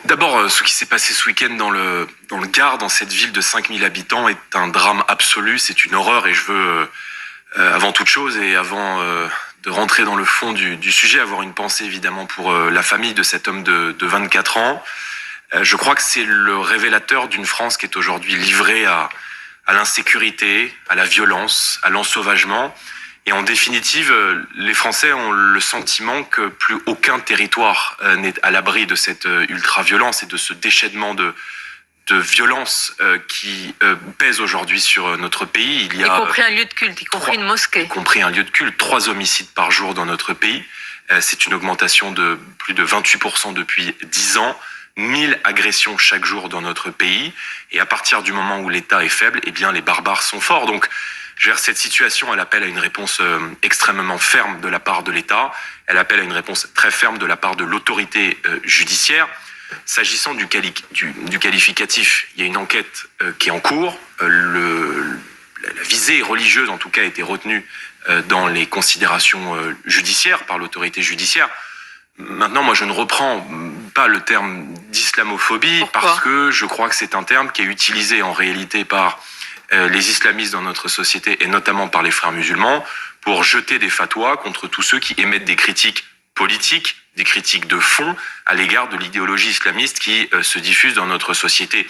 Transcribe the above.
D'abord, ce qui s'est passé ce week-end dans le Gard, dans cette ville de 5000 habitants, est un drame absolu, c'est une horreur et je veux, avant toute chose et avant de rentrer dans le fond du sujet, avoir une pensée évidemment pour la famille de cet homme de 24 ans. Je crois que c'est le révélateur d'une France qui est aujourd'hui livrée à l'insécurité, à la violence, à l'ensauvagement. Et en définitive, les Français ont le sentiment que plus aucun territoire n'est à l'abri de cette ultra-violence et de ce déchaînement de violence qui pèse aujourd'hui sur notre pays. Il y a, y compris un lieu de culte, y compris une mosquée. Y compris un lieu de culte, 3 homicides par jour dans notre pays. C'est une augmentation de plus de 28% depuis 10 ans. 1000 agressions chaque jour dans notre pays. Et à partir du moment où l'État est faible, eh bien les barbares sont forts. Donc, cette situation, elle appelle à une réponse extrêmement ferme de la part de l'État. Elle appelle à une réponse très ferme de la part de l'autorité judiciaire. S'agissant du qualificatif, il y a une enquête qui est en cours. La visée religieuse, en tout cas, a été retenue dans les considérations judiciaires par l'autorité judiciaire. Maintenant, moi, je ne reprends pas le terme d'islamophobie. Pourquoi ? Parce que je crois que c'est un terme qui est utilisé en réalité par les islamistes dans notre société et notamment par les frères musulmans pour jeter des fatwas contre tous ceux qui émettent des critiques politiques, des critiques de fond à l'égard de l'idéologie islamiste qui se diffuse dans notre société.